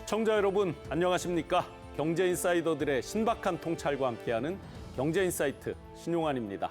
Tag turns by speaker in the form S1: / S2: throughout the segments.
S1: 시청자 여러분 안녕하십니까? 경제인사이더들의 신박한 통찰과 함께하는 경제인사이트 신용환입니다.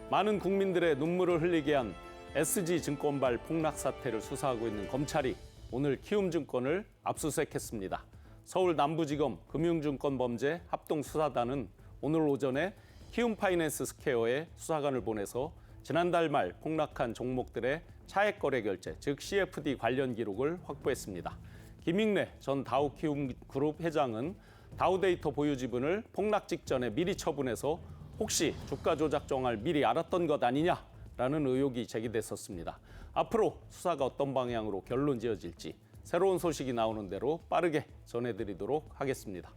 S1: 많은 국민들의 눈물을 흘리게 한 SG증권발 폭락 사태를 수사하고 있는 검찰이 오늘 키움증권을 압수수색했습니다. 서울 남부지검 금융증권범죄 합동수사단은 오늘 오전에 키움파이낸스 스퀘어에 수사관을 보내서 지난달 말 폭락한 종목들의 차액거래 결제, 즉 CFD 관련 기록을 확보했습니다. 김익래 전 다우키움그룹 회장은 다우데이터 보유 지분을 폭락 직전에 미리 처분해서 혹시 주가 조작 정황을 미리 알았던 것 아니냐라는 의혹이 제기됐었습니다. 앞으로 수사가 어떤 방향으로 결론 지어질지 새로운 소식이 나오는 대로 빠르게 전해드리도록 하겠습니다.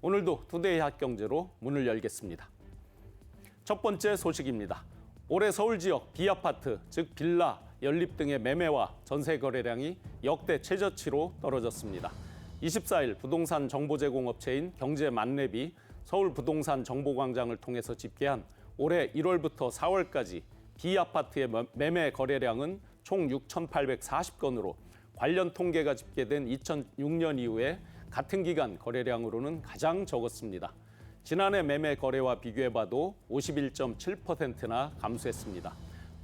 S1: 오늘도 투데이 핫경제로 문을 열겠습니다. 첫 번째 소식입니다. 올해 서울 지역 B아파트, 즉 빌라, 연립 등의 매매와 전세 거래량이 역대 최저치로 떨어졌습니다. 24일 부동산 정보 제공업체인 경제만렙이 서울 부동산 정보광장을 통해서 집계한 올해 1월부터 4월까지 B아파트의 매매 거래량은 총 6,840건으로 관련 통계가 집계된 2006년 이후에 같은 기간 거래량으로는 가장 적었습니다. 지난해 매매 거래와 비교해봐도 51.7%나 감소했습니다.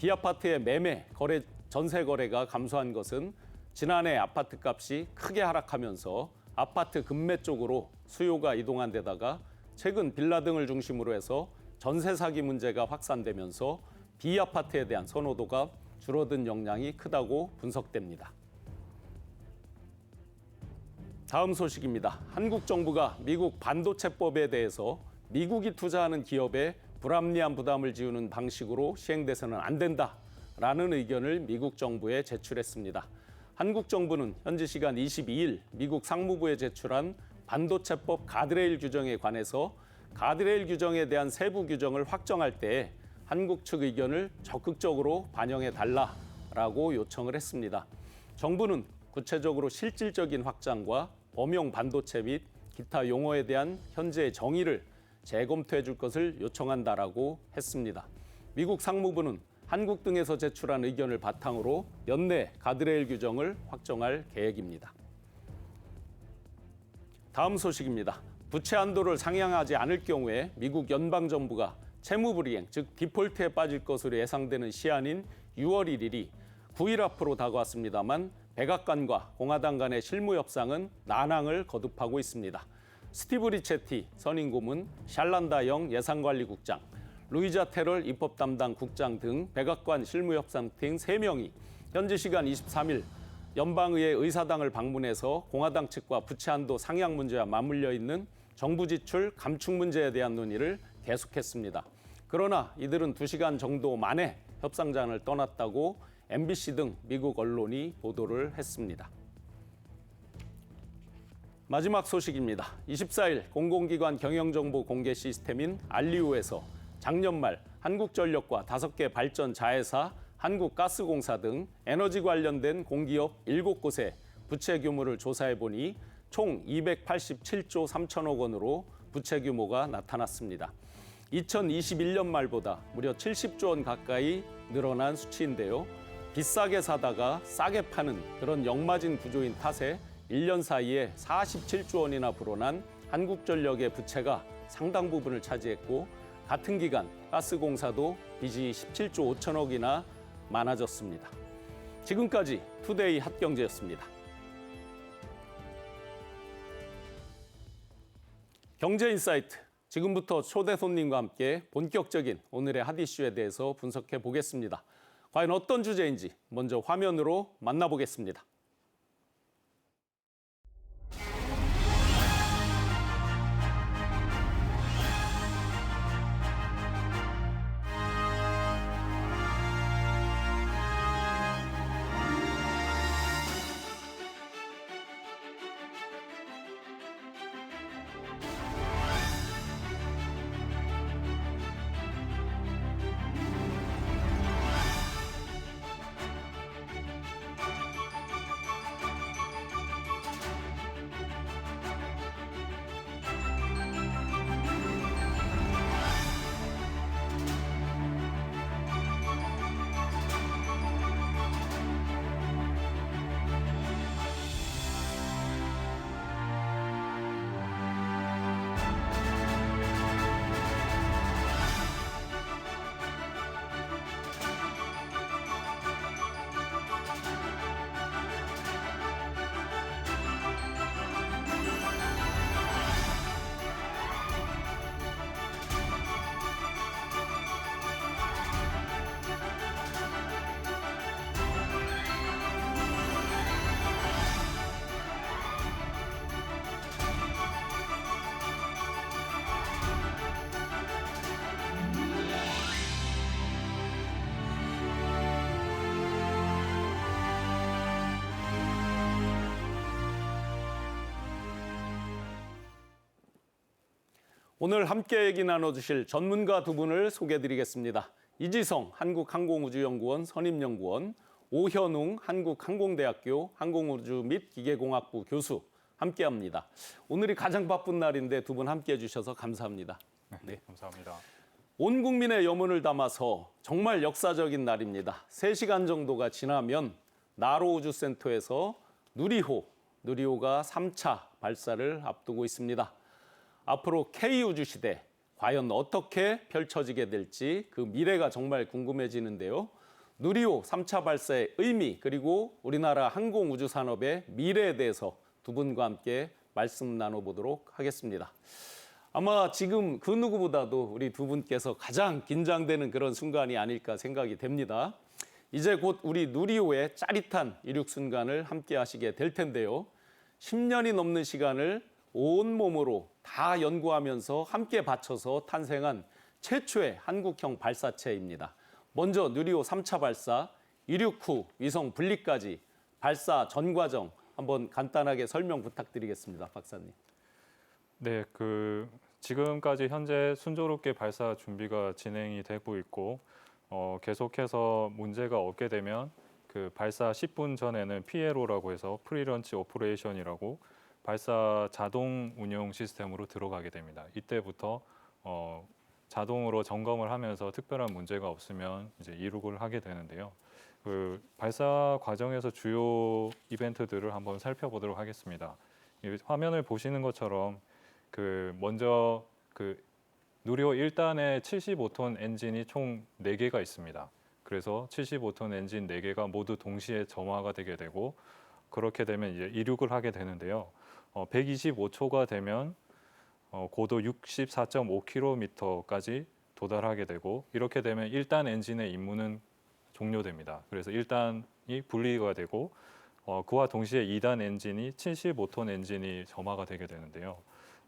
S1: B아파트의 매매, 거래, 전세 거래가 감소한 것은 지난해 아파트 값이 크게 하락하면서 아파트 급매 쪽으로 수요가 이동한 데다가 최근 빌라 등을 중심으로 해서 전세 사기 문제가 확산되면서 B아파트에 대한 선호도가 줄어든 영향이 크다고 분석됩니다. 다음 소식입니다. 한국 정부가 미국 반도체법에 대해서 미국이 투자하는 기업에 불합리한 부담을 지우는 방식으로 시행돼서는 안 된다라는 의견을 미국 정부에 제출했습니다. 한국 정부는 현지 시간 22일 미국 상무부에 제출한 반도체법 가드레일 규정에 관해서 가드레일 규정에 대한 세부 규정을 확정할 때 한국 측 의견을 적극적으로 반영해 달라라고 요청을 했습니다. 정부는 구체적으로 실질적인 확장과 범용 반도체 및 기타 용어에 대한 현재의 정의를 재검토해 줄 것을 요청한다라고 했습니다. 미국 상무부는 한국 등에서 제출한 의견을 바탕으로 연내 가드레일 규정을 확정할 계획입니다. 다음 소식입니다. 부채 한도를 상향하지 않을 경우에 미국 연방정부가 채무불이행, 즉 디폴트에 빠질 것으로 예상되는 시한인 6월 1일이 9일 앞으로 다가왔습니다만 백악관과 공화당 간의 실무 협상은 난항을 거듭하고 있습니다. 스티브 리체티 선임 고문, 샬란다 영 예산관리국장, 루이자 테럴 입법 담당 국장 등 백악관 실무 협상팀 3명이 현지 시간 23일 연방의회 의사당을 방문해서 공화당 측과 부채 한도 상향 문제와 맞물려 있는 정부 지출 감축 문제에 대한 논의를 계속했습니다. 그러나 이들은 2시간 정도 만에 협상장을 떠났다고 MBC 등 미국 언론이 보도를 했습니다. 마지막 소식입니다. 24일 공공기관 경영정보 공개 시스템인 알리오에서 작년 말 한국전력과 5개 발전 자회사, 한국가스공사 등 에너지 관련된 공기업 7곳의 부채 규모를 조사해 보니 총 287조 3천억 원으로 부채 규모가 나타났습니다. 2021년 말보다 무려 70조 원 가까이 늘어난 수치인데요. 비싸게 사다가 싸게 파는 그런 역마진 구조인 탓에 1년 사이에 47조 원이나 불어난 한국전력의 부채가 상당 부분을 차지했고 같은 기간 가스공사도 빚이 17조 5천억이나 많아졌습니다. 지금까지 투데이 핫경제였습니다. 경제인사이트, 지금부터 초대 손님과 함께 본격적인 오늘의 핫 이슈에 대해서 분석해 보겠습니다. 과연 어떤 주제인지 먼저 화면으로 만나보겠습니다. 오늘 함께 얘기 나눠주실 전문가 두 분을 소개해드리겠습니다. 이지성 한국항공우주연구원 선임연구원, 오현웅 한국항공대학교 항공우주 및 기계공학부 교수 함께합니다. 오늘이 가장 바쁜 날인데 두 분 함께해 주셔서 감사합니다.
S2: 네, 감사합니다.
S1: 온 국민의 염원을 담아서 정말 역사적인 날입니다. 3시간 정도가 지나면 나로우주센터에서 누리호가 3차 발사를 앞두고 있습니다. 앞으로 K우주 시대 과연 어떻게 펼쳐지게 될지 그 미래가 정말 궁금해지는데요. 누리호 3차 발사의 의미 그리고 우리나라 항공우주 산업의 미래에 대해서 두 분과 함께 말씀 나눠보도록 하겠습니다. 아마 지금 그 누구보다도 우리 두 분께서 가장 긴장되는 그런 순간이 아닐까 생각이 됩니다. 이제 곧 우리 누리호의 짜릿한 이륙 순간을 함께 하시게 될 텐데요. 10년이 넘는 시간을 온몸으로 다 연구하면서 함께 바쳐서 탄생한 최초의 한국형 발사체입니다. 먼저 누리호 3차 발사, 이륙 후 위성 분리까지 발사 전 과정 한번 간단하게 설명 부탁드리겠습니다. 박사님.
S2: 네, 지금까지 현재 순조롭게 발사 준비가 진행이 되고 있고 계속해서 문제가 없게 되면 그 발사 10분 전에는 PLO라고 해서 프리런치 오퍼레이션이라고 발사 자동 운영 시스템으로 들어가게 됩니다. 이때부터 자동으로 점검을 하면서 특별한 문제가 없으면 이제 이륙을 하게 되는데요. 그 발사 과정에서 주요 이벤트들을 한번 살펴보도록 하겠습니다. 이 화면을 보시는 것처럼 먼저 누리호 1단에 75톤 엔진이 총 4개가 있습니다. 그래서 75톤 엔진 4개가 모두 동시에 점화가 되게 되고 그렇게 되면 이제 이륙을 하게 되는데요. 125초가 되면 고도 64.5km까지 도달하게 되고 이렇게 되면 1단 엔진의 임무는 종료됩니다. 그래서 1단이 분리가 되고 그와 동시에 2단 엔진이 75톤 엔진이 점화가 되게 되는데요.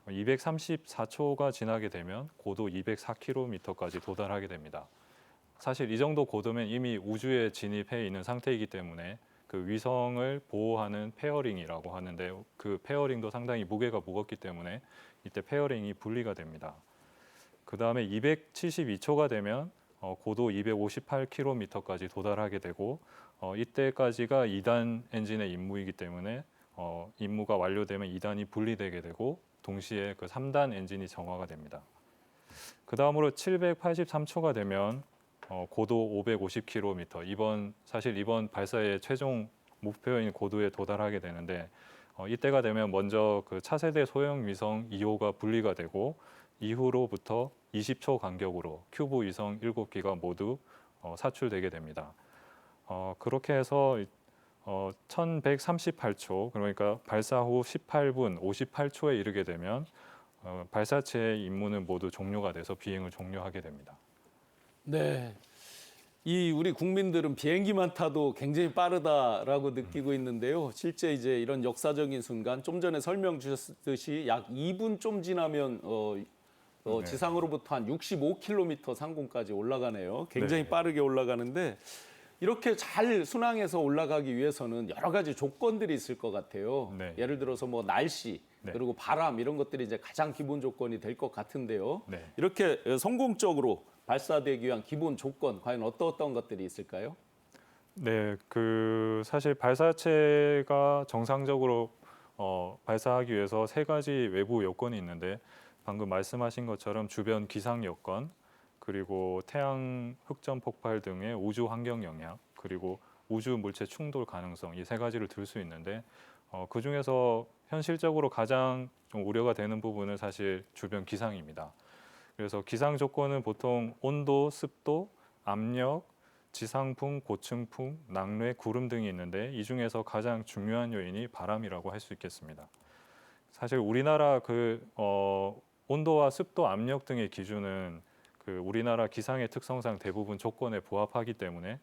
S2: 234초가 지나게 되면 고도 204km까지 도달하게 됩니다. 사실 이 정도 고도면 이미 우주에 진입해 있는 상태이기 때문에 그 위성을 보호하는 페어링이라고 하는데 그 페어링도 상당히 무게가 무겁기 때문에 이때 페어링이 분리가 됩니다. 그 다음에 272초가 되면 고도 258km까지 도달하게 되고 이때까지가 2단 엔진의 임무이기 때문에 임무가 완료되면 2단이 분리되게 되고 동시에 그 3단 엔진이 정화가 됩니다. 그 다음으로 783초가 되면 고도 550km, 사실 이번 발사의 최종 목표인 고도에 도달하게 되는데 이때가 되면 먼저 그 차세대 소형 위성 2호가 분리가 되고 이후로부터 20초 간격으로 큐브 위성 7기가 모두 사출되게 됩니다. 그렇게 해서 1138초, 그러니까 발사 후 18분 58초에 이르게 되면 발사체의 임무는 모두 종료가 돼서 비행을 종료하게 됩니다.
S1: 네. 우리 국민들은 비행기만 타도 굉장히 빠르다라고 느끼고 있는데요. 실제 이제 이런 역사적인 순간, 좀 전에 설명 주셨듯이 약 2분 좀 지나면
S2: 네.
S1: 지상으로부터 한 65km 상공까지 올라가네요. 굉장히
S2: 네.
S1: 빠르게 올라가는데 이렇게 잘 순항해서 올라가기 위해서는 여러 가지 조건들이 있을 것 같아요.
S2: 네.
S1: 예를 들어서 뭐 날씨,
S2: 네.
S1: 그리고 바람 이런 것들이 이제 가장 기본 조건이 될 것 같은데요.
S2: 네.
S1: 이렇게 성공적으로 발사되기 위한 기본 조건 과연 어떤 것들이 있을까요?
S2: 네, 사실 발사체가 정상적으로 발사하기 위해서 3가지 외부 요건이 있는데 방금 말씀하신 것처럼 주변 기상 여건, 그리고 태양 흑점 폭발 등의 우주 환경 영향, 그리고 우주 물체 충돌 가능성, 이 3가지를 들 수 있는데 그 중에서 현실적으로 가장 좀 우려가 되는 부분은 사실 주변 기상입니다. 그래서 기상 조건은 보통 온도, 습도, 압력, 지상풍, 고층풍, 낙뢰, 구름 등이 있는데 이 중에서 가장 중요한 요인이 바람이라고 할 수 있겠습니다. 사실 우리나라 온도와 습도, 압력 등의 기준은 우리나라 기상의 특성상 대부분 조건에 부합하기 때문에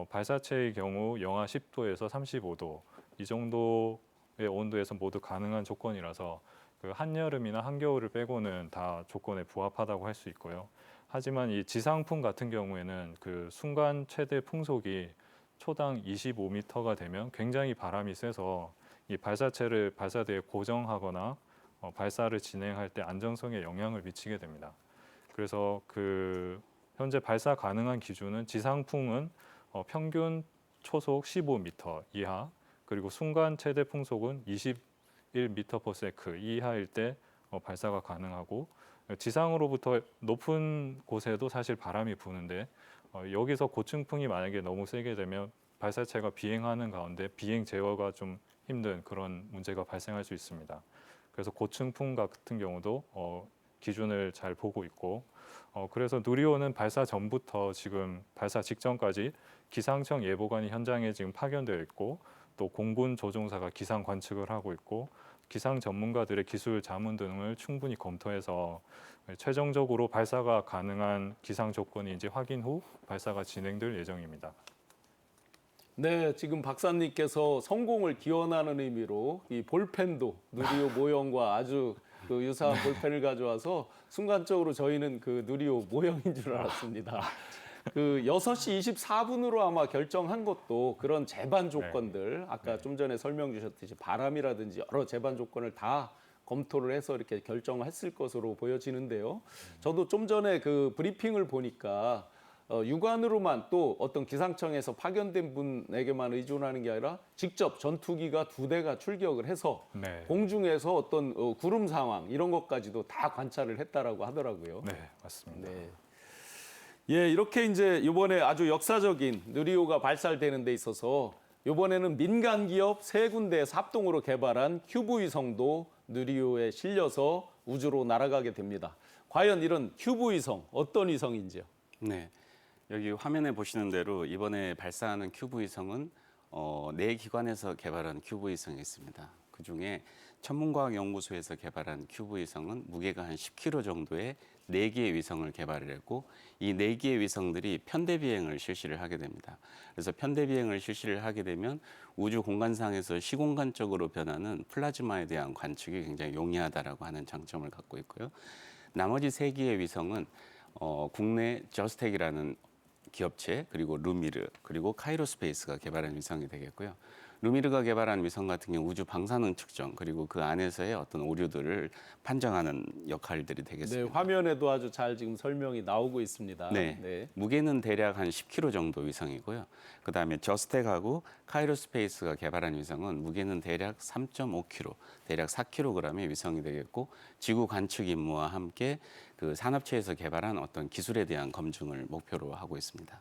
S2: 발사체의 경우 영하 10도에서 35도 이 정도의 온도에서 모두 가능한 조건이라서 한여름이나 한겨울을 빼고는 다 조건에 부합하다고 할 수 있고요. 하지만 이 지상풍 같은 경우에는 순간 최대 풍속이 초당 25m가 되면 굉장히 바람이 세서 이 발사체를 발사대에 고정하거나 발사를 진행할 때 안정성에 영향을 미치게 됩니다. 그래서 현재 발사 가능한 기준은 지상풍은 평균 초속 15m 이하, 그리고 순간 최대 풍속은 21m/s 이하일 때 발사가 가능하고, 지상으로부터 높은 곳에도 사실 바람이 부는데 여기서 고층풍이 만약에 너무 세게 되면 발사체가 비행하는 가운데 비행 제어가 좀 힘든 그런 문제가 발생할 수 있습니다. 그래서 고층풍 같은 경우도 기준을 잘 보고 있고, 그래서 누리호는 발사 전부터 지금 발사 직전까지 기상청 예보관이 현장에 지금 파견되어 있고, 또 공군 조종사가 기상 관측을 하고 있고, 기상 전문가들의 기술 자문 등을 충분히 검토해서 최종적으로 발사가 가능한 기상 조건이 이제 확인 후 발사가 진행될 예정입니다.
S1: 네, 지금 박사님께서 성공을 기원하는 의미로 이 볼펜도 누리호 모형과 아주 그 유사한 볼펜을 가져와서 순간적으로 저희는 그 누리호 모형인 줄 알았습니다. 그 6시 24분으로 아마 결정한 것도 그런 제반 조건들, 아까 좀 전에 설명 주셨듯이 바람이라든지 여러 제반 조건을 다 검토를 해서 이렇게 결정을 했을 것으로 보여지는데요. 저도 좀 전에 그 브리핑을 보니까 육안으로만 또 어떤 기상청에서 파견된 분에게만 의존하는 게 아니라 직접 전투기가 2대가 출격을 해서
S2: 네.
S1: 공중에서 어떤 구름 상황 이런 것까지도 다 관찰을 했다라고 하더라고요.
S2: 네, 맞습니다.
S1: 네. 예, 이렇게 이제 이번에 아주 역사적인 누리호가 발사되는 데 있어서 이번에는 민간 기업 3군데에서 합동으로 개발한 큐브 위성도 누리호에 실려서 우주로 날아가게 됩니다. 과연 이런 큐브 위성 어떤 위성인지요?
S3: 네, 여기 화면에 보시는 대로 이번에 발사하는 큐브 위성은 4기관에서 개발한 큐브 위성이 있습니다. 그중에 천문과학연구소에서 개발한 큐브 위성은 무게가 한 10kg 정도의 4개의 위성을 개발을 했고, 이 4개의 위성들이 편대 비행을 실시를 하게 됩니다. 그래서 편대 비행을 실시를 하게 되면 우주 공간상에서 시공간적으로 변하는 플라즈마에 대한 관측이 굉장히 용이하다라고 하는 장점을 갖고 있고요. 나머지 3개의 위성은 국내 저스텍이라는 기업체, 그리고 루미르, 그리고 카이로스페이스가 개발한 위성이 되겠고요. 루미르가 개발한 위성 같은 경우 우주 방사능 측정, 그리고 그 안에서의 어떤 오류들을 판정하는 역할들이
S1: 네,
S3: 되겠습니다.
S1: 화면에도 아주 잘 지금 설명이 나오고 있습니다.
S3: 네. 무게는 대략 한 10kg 정도 위성이고요. 그다음에 저스텍하고 카이로스페이스가 개발한 위성은 무게는 대략 3.5kg, 대략 4kg의 위성이 되겠고, 지구 관측 임무와 함께 그 산업체에서 개발한 어떤 기술에 대한 검증을 목표로 하고 있습니다.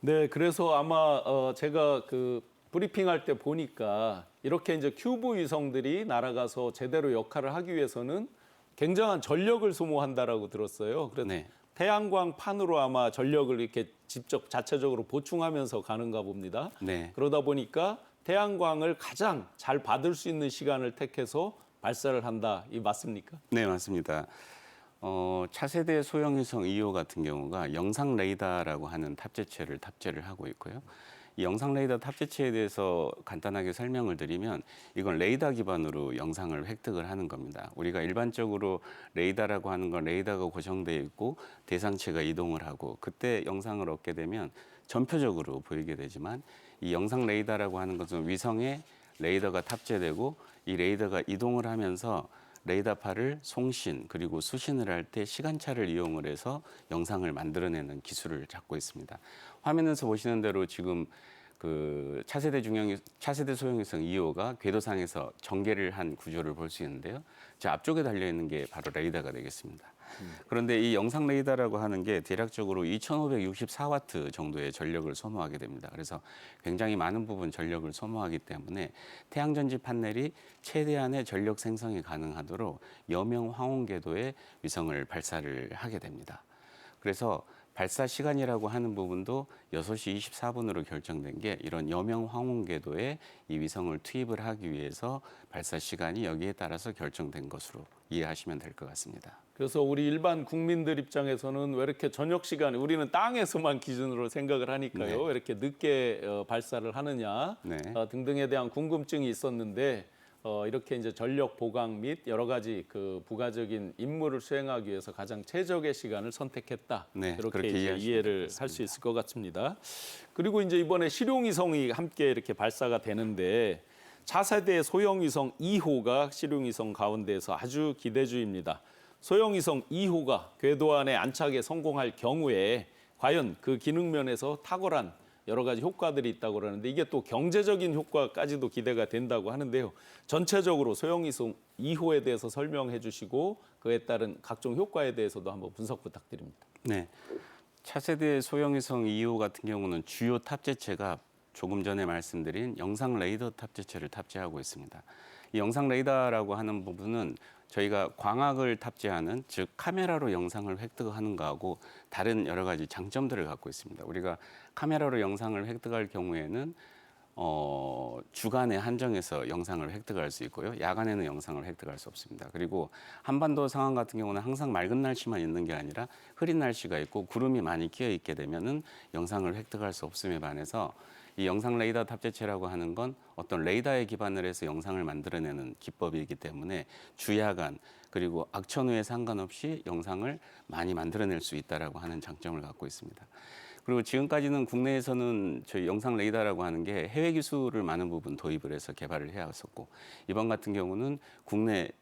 S1: 네, 그래서 아마 제가 그 브리핑할 때 보니까 이렇게 이제 큐브 위성들이 날아가서 제대로 역할을 하기 위해서는 굉장한 전력을 소모한다라고 들었어요. 그래서
S3: 네.
S1: 태양광 판으로 아마 전력을 이렇게 직접 자체적으로 보충하면서 가는가 봅니다.
S3: 네.
S1: 그러다 보니까 태양광을 가장 잘 받을 수 있는 시간을 택해서 발사를 한다. 이 맞습니까?
S3: 네, 맞습니다. 차세대 소형 위성 2호 같은 경우가 영상 레이더라고 하는 탑재체를 탑재를 하고 있고요. 이 영상 레이더 탑재체에 대해서 간단하게 설명을 드리면, 이건 레이더 기반으로 영상을 획득을 하는 겁니다. 우리가 일반적으로 레이더라고 하는 건 레이더가 고정되어 있고 대상체가 이동을 하고 그때 영상을 얻게 되면 전표적으로 보이게 되지만, 이 영상 레이더라고 하는 것은 위성에 레이더가 탑재되고 이 레이더가 이동을 하면서 레이더파를 송신 그리고 수신을 할 때 시간차를 이용을 해서 영상을 만들어내는 기술을 갖고 있습니다. 화면에서 보시는 대로 지금 그 차세대 소형위성 2호가 궤도상에서 전개를 한 구조를 볼 수 있는데요. 저 앞쪽에 달려 있는 게 바로 레이더가 되겠습니다. 그런데 이 영상 레이더라고 하는 게 대략적으로 2,564와트 정도의 전력을 소모하게 됩니다. 그래서 굉장히 많은 부분 전력을 소모하기 때문에 태양전지 판넬이 최대한의 전력 생성이 가능하도록 여명 황혼 궤도의 위성을 발사를 하게 됩니다. 그래서 발사 시간이라고 하는 부분도 6시 24분으로 결정된 게 이런 여명 황혼 궤도에 이 위성을 투입을 하기 위해서 발사 시간이 여기에 따라서 결정된 것으로 이해하시면 될 것 같습니다.
S1: 그래서 우리 일반 국민들 입장에서는 왜 이렇게 저녁 시간에 우리는 땅에서만 기준으로 생각을 하니까요.
S3: 네.
S1: 왜 이렇게 늦게 발사를 하느냐
S3: 네.
S1: 등등에 대한 궁금증이 있었는데 이렇게 이제 전력 보강 및 여러 가지 그 부가적인 임무를 수행하기 위해서 가장 최적의 시간을 선택했다.
S3: 네,
S1: 이렇게
S3: 그렇게
S1: 이제
S3: 이해하시면
S1: 이해를 할 수 있을 것 같습니다. 그리고 이제 이번에 실용위성이 함께 이렇게 발사가 되는데 차세대 소형위성 2호가 실용위성 가운데에서 아주 기대주입니다. 소형위성 2호가 궤도 안에 안착에 성공할 경우에 과연 그 기능 면에서 탁월한 여러 가지 효과들이 있다고 그러는데 이게 또 경제적인 효과까지도 기대가 된다고 하는데요. 전체적으로 소형위성 2호에 대해서 설명해 주시고 그에 따른 각종 효과에 대해서도 한번 분석 부탁드립니다.
S3: 네. 차세대 소형위성 2호 같은 경우는 주요 탑재체가 조금 전에 말씀드린 영상 레이더 탑재체를 탑재하고 있습니다. 이 영상 레이더라고 하는 부분은 저희가 광학을 탑재하는 즉 카메라로 영상을 획득하는 거하고 다른 여러 가지 장점들을 갖고 있습니다. 우리가 카메라로 영상을 획득할 경우에는 주간에 한정해서 영상을 획득할 수 있고요. 야간에는 영상을 획득할 수 없습니다. 그리고 한반도 상황 같은 경우는 항상 맑은 날씨만 있는 게 아니라 흐린 날씨가 있고 구름이 많이 끼어 있게 되면은 영상을 획득할 수 없음에 반해서 이 영상 레이더 탑재체라고 하는 건 어떤 레이더에 기반을 해서 영상을 만들어내는 기법이기 때문에 주야간 그리고 악천후에 상관없이 영상을 많이 만들어낼 수 있다라고 하는 장점을 갖고 있습니다. 그리고 지금까지는 국내에서는 저희 영상 레이더라고 하는 게 해외 기술을 많은 부분 도입을 해서 개발을 해왔었고 이번 같은 경우는 국내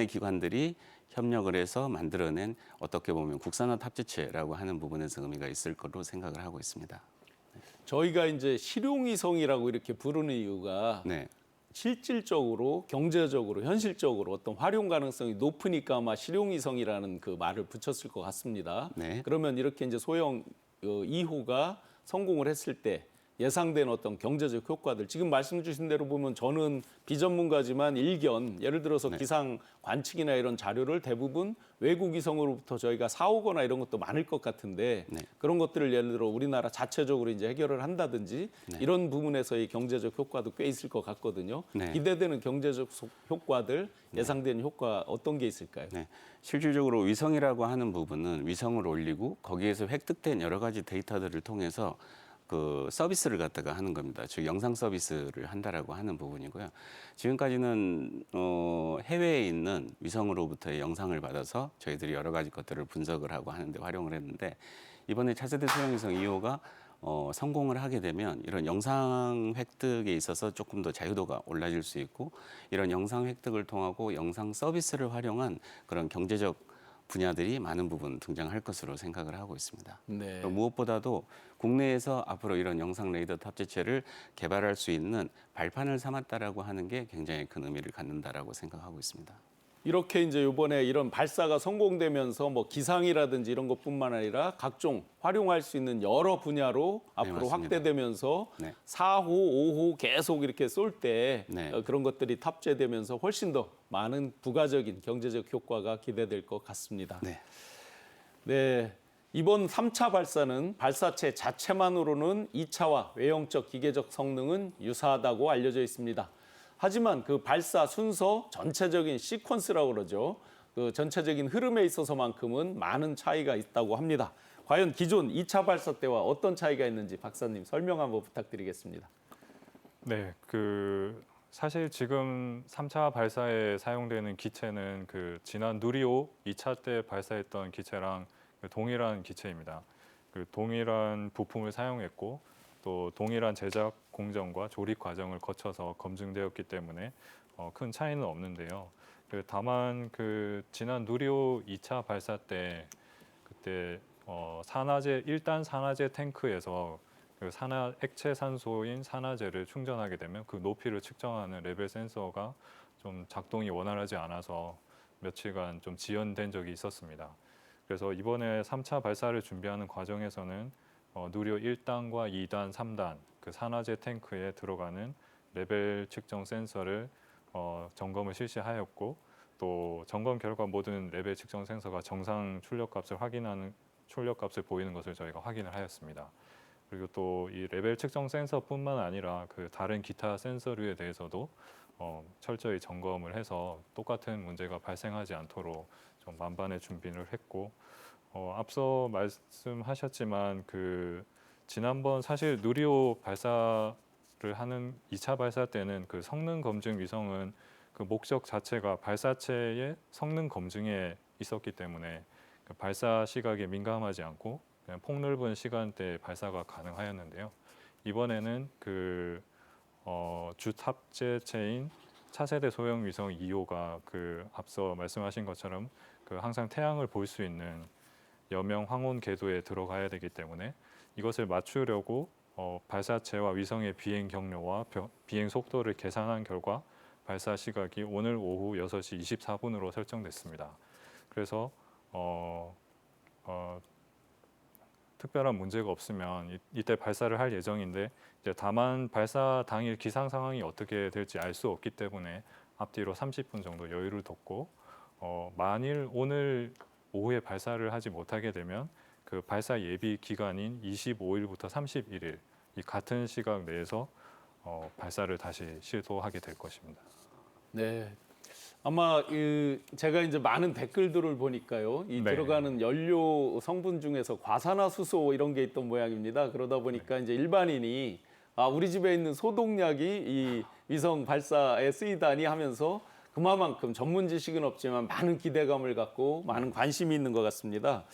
S3: 기관들이 협력을 해서 만들어낸 어떻게 보면 국산화 탑재체라고 하는 부분에서 의미가 있을 거로 생각을 하고 있습니다.
S1: 저희가 이제 실용위성이라고 이렇게 부르는 이유가
S3: 네.
S1: 실질적으로 경제적으로 현실적으로 어떤 활용 가능성이 높으니까 아마 실용위성이라는 그 말을 붙였을 것 같습니다.
S3: 네.
S1: 그러면 이렇게 이제 소형 2호가 성공을 했을 때 예상된 어떤 경제적 효과들 지금 말씀 주신 대로 보면 저는 비전문가지만 일견 예를 들어서
S3: 네.
S1: 기상 관측이나 이런 자료를 대부분 외국 위성으로부터 저희가 사오거나 이런 것도 많을 것 같은데
S3: 네.
S1: 그런 것들을 예를 들어 우리나라 자체적으로 이제 해결을 한다든지
S3: 네.
S1: 이런 부분에서의 경제적 효과도 꽤 있을 것 같거든요.
S3: 네.
S1: 기대되는 경제적 효과들 예상되는 효과 어떤 게 있을까요?
S3: 네. 실질적으로 위성이라고 하는 부분은 위성을 올리고 거기에서 획득된 여러 가지 데이터들을 통해서 그 서비스를 갖다가 하는 겁니다. 즉 영상 서비스를 한다라고 하는 부분이고요. 지금까지는 해외에 있는 위성으로부터의 영상을 받아서 저희들이 여러 가지 것들을 분석을 하고 하는데 활용을 했는데 이번에 차세대 소형위성 2호가 성공을 하게 되면 이런 영상 획득에 있어서 조금 더 자유도가 올라질 수 있고 이런 영상 획득을 통하고 영상 서비스를 활용한 그런 경제적 분야들이 많은 부분 등장할 것으로 생각을 하고 있습니다.
S1: 네.
S3: 무엇보다도 국내에서 앞으로 이런 영상 레이더 탑재체를 개발할 수 있는 발판을 삼았다라고 하는 게 굉장히 큰 의미를 갖는다라고 생각하고 있습니다.
S1: 이렇게 이제 이번에 이런 발사가 성공되면서 뭐 기상이라든지 이런 것뿐만 아니라 각종 활용할 수 있는 여러 분야로 앞으로
S3: 맞습니다.
S1: 확대되면서
S3: 네.
S1: 4호, 5호 계속 이렇게 쏠 때
S3: 네.
S1: 그런 것들이 탑재되면서 훨씬 더 많은 부가적인 경제적 효과가 기대될 것 같습니다.
S3: 네.
S1: 네. 이번 3차 발사는 발사체 자체만으로는 2차와 외형적 기계적 성능은 유사하다고 알려져 있습니다. 하지만 그 발사 순서 전체적인 시퀀스라고 그러죠. 그 전체적인 흐름에 있어서만큼은 많은 차이가 있다고 합니다. 과연 기존 2차 발사 때와 어떤 차이가 있는지 박사님 설명 한번 부탁드리겠습니다.
S2: 네, 사실 지금 3차 발사에 사용되는 기체는 그 지난 누리호 2차 때 발사했던 기체랑 동일한 기체입니다. 그 동일한 부품을 사용했고 또 동일한 제작 공정과 조립 과정을 거쳐서 검증되었기 때문에 큰 차이는 없는데요. 다만 지난 누리호 2차 발사 때 그때 산화제 1단 산화제 탱크에서 그 액체 산소인 산화제를 충전하게 되면 그 높이를 측정하는 레벨 센서가 좀 작동이 원활하지 않아서 며칠간 좀 지연된 적이 있었습니다. 그래서 이번에 3차 발사를 준비하는 과정에서는 누리호 1단과 2단, 3단 그 산화제 탱크에 들어가는 레벨 측정 센서를 점검을 실시하였고 또 점검 결과 모든 레벨 측정 센서가 정상 출력값을 보이는 것을 저희가 확인을 하였습니다. 그리고 또 이 레벨 측정 센서뿐만 아니라 그 다른 기타 센서류에 대해서도 철저히 점검을 해서 똑같은 문제가 발생하지 않도록 좀 만반의 준비를 했고 앞서 말씀하셨지만 지난번 사실 누리호 발사를 하는 2차 발사 때는 그 성능 검증 위성은 그 목적 자체가 발사체의 성능 검증에 있었기 때문에 그 발사 시각에 민감하지 않고 그냥 폭넓은 시간대에 발사가 가능하였는데요. 이번에는 주 탑재체인 차세대 소형 위성 2호가 그 앞서 말씀하신 것처럼 그 항상 태양을 볼 수 있는 여명 황혼 궤도에 들어가야 되기 때문에 이것을 맞추려고 발사체와 위성의 비행 경로와 비행 속도를 계산한 결과 발사 시각이 오늘 오후 6시 24분으로 설정됐습니다. 그래서 특별한 문제가 없으면 이때 발사를 할 예정인데 이제 다만 발사 당일 기상 상황이 어떻게 될지 알 수 없기 때문에 앞뒤로 30분 정도 여유를 뒀고 만일 오늘 오후에 발사를 하지 못하게 되면 그 발사 예비 기간인 25일부터 31일 이 같은 시각 내에서 발사를 다시 시도하게 될 것입니다.
S1: 네. 아마 제가 이제 많은 댓글들을 보니까요. 이
S2: 네.
S1: 들어가는 연료 성분 중에서 과산화수소 이런 게 있던 모양입니다. 그러다 보니까 이제 일반인이 우리 집에 있는 소독약이 이 위성 발사에 쓰이다니 하면서 그만큼 전문 지식은 없지만 많은 기대감을 갖고 많은 관심이 있는 것 같습니다.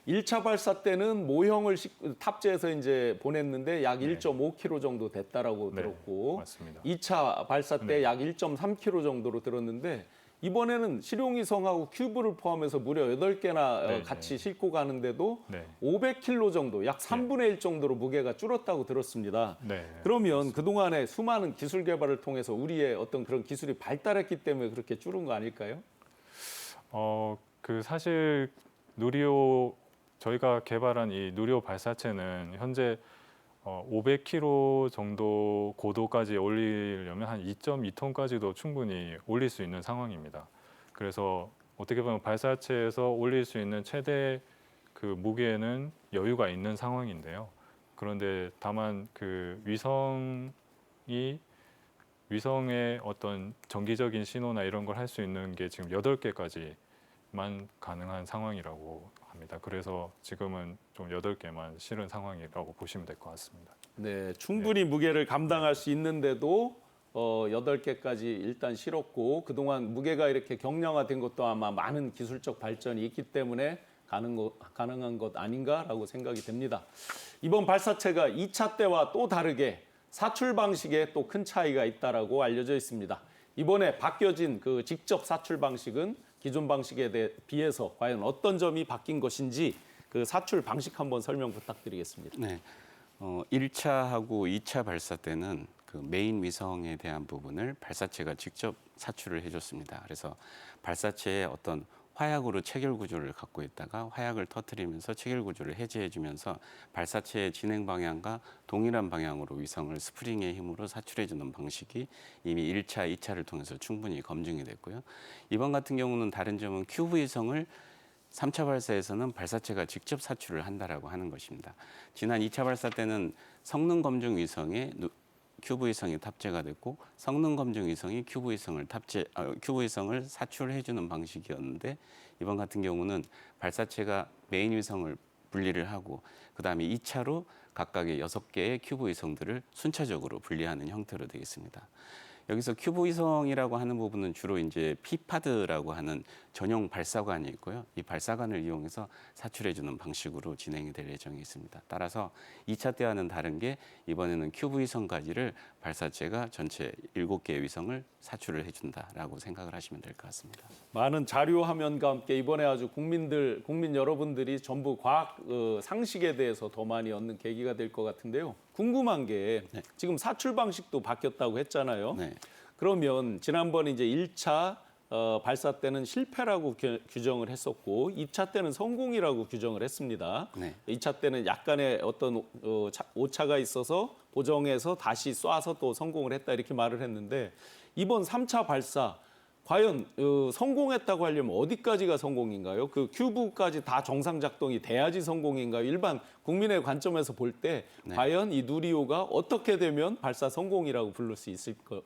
S1: 1차 발사 때는 모형을 탑재해서 이제 보냈는데 약 1.5km 정도 됐다라고
S2: 네,
S1: 들었고
S2: 맞습니다.
S1: 2차 발사 때
S2: 네.
S1: 약 1.3km 정도로 들었는데 이번에는 실용위성하고 큐브를 포함해서 무려 8개나
S2: 네,
S1: 같이 싣고 가는데도
S2: 네.
S1: 500kg 정도, 약 3분의 1 정도로 무게가 줄었다고 들었습니다.
S2: 네.
S1: 그러면 그동안에 수많은 기술 개발을 통해서 우리의 어떤 그런 기술이 발달했기 때문에 그렇게 줄은 거 아닐까요?
S2: 그 사실 누리호 저희가 개발한 이 누리호 발사체는 현재 500km 정도 고도까지 올리려면 한 2.2톤까지도 충분히 올릴 수 있는 상황입니다. 그래서 어떻게 보면 발사체에서 올릴 수 있는 최대 그 무게는 여유가 있는 상황인데요. 그런데 다만 그 위성의 어떤 정기적인 신호나 이런 걸 할 수 있는 게 지금 8개까지만 가능한 상황이라고 합니다. 그래서 지금은 좀 8개만 실은 상황이라고 보시면 될 것 같습니다.
S1: 네, 충분히 무게를 감당할 수 있는데도 8개까지 일단 실었고 그동안 무게가 이렇게 경량화된 것도 아마 많은 기술적 발전이 있기 때문에 가능한 것 아닌가라고 생각이 됩니다. 이번 발사체가 2차 때와 또 다르게 사출 방식에 또 큰 차이가 있다라고 알려져 있습니다. 이번에 바뀌어진 그 직접 사출 방식은 기존 방식에 비해서 과연 어떤 점이 바뀐 것인지 그 사출 방식 한번 설명 부탁드리겠습니다.
S3: 네. 1차하고 2차 발사 때는 그 메인 위성에 대한 부분을 발사체가 직접 사출을 해줬습니다. 그래서 발사체에 어떤 화약으로 체결 구조를 갖고 있다가 화약을 터뜨리면서 체결 구조를 해제해주면서 발사체의 진행 방향과 동일한 방향으로 위성을 스프링의 힘으로 사출해주는 방식이 이미 1차, 2차를 통해서 충분히 검증이 됐고요. 이번 같은 경우는 다른 점은 큐브 위성을 3차 발사에서는 발사체가 직접 사출을 한다라고 하는 것입니다. 지난 2차 발사 때는 성능 검증 위성에 큐브 위성이 탑재가 됐고 성능 검증 위성이 큐브 위성을 사출해주는 방식이었는데 이번 같은 경우는 발사체가 메인 위성을 분리를 하고 그 다음에 2차로 각각의 6개의 큐브 위성들을 순차적으로 분리하는 형태로 되어 있습니다. 여기서 큐브 위성이라고 하는 부분은 주로 이제 피파드라고 하는 전용 발사관이 있고요. 이 발사관을 이용해서 사출해주는 방식으로 진행이 될 예정이 있습니다. 따라서 2차 때와는 다른 게 이번에는 큐브 위성까지를 발사체가 전체 7개의 위성을 사출을 해준다라고 생각을 하시면 될 것 같습니다.
S1: 많은 자료 화면과 함께 이번에 아주 국민 여러분들이 전부 과학 상식에 대해서 더 많이 얻는 계기가 될 것 같은데요. 궁금한 게 지금 사출 방식도 바뀌었다고 했잖아요.
S3: 네.
S1: 그러면 지난번에 이제 1차 발사 때는 실패라고 규정을 했었고 2차 때는 성공이라고 규정을 했습니다.
S3: 네.
S1: 2차 때는 약간의 어떤 오차가 있어서 보정해서 다시 쏴서 또 성공을 했다 이렇게 말을 했는데 이번 3차 발사 과연 성공했다고 하려면 어디까지가 성공인가요? 그 큐브까지 다 정상 작동이 돼야지 성공인가요? 일반 국민의 관점에서 볼 때 과연 이 누리호가 어떻게 되면 발사 성공이라고 부를 수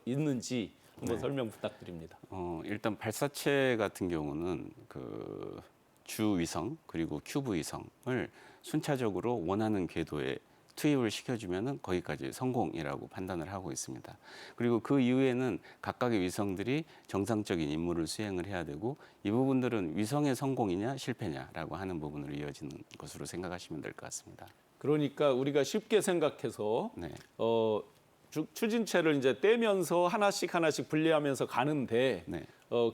S1: 있는지 한번 설명 부탁드립니다.
S3: 일단 발사체 같은 경우는 그 주 위성 그리고 큐브 위성을 순차적으로 원하는 궤도에 투입을 시켜주면은 거기까지 성공이라고 판단을 하고 있습니다. 그리고 그 이후에는 각각의 위성들이 정상적인 임무를 수행을 해야 되고 이 부분들은 위성의 성공이냐 실패냐라고 하는 부분으로 이어지는 것으로 생각하시면 될 것 같습니다.
S1: 그러니까 우리가 쉽게 생각해서
S3: 네.
S1: 추진체를 이제 떼면서 하나씩 분리하면서 가는데
S3: 네.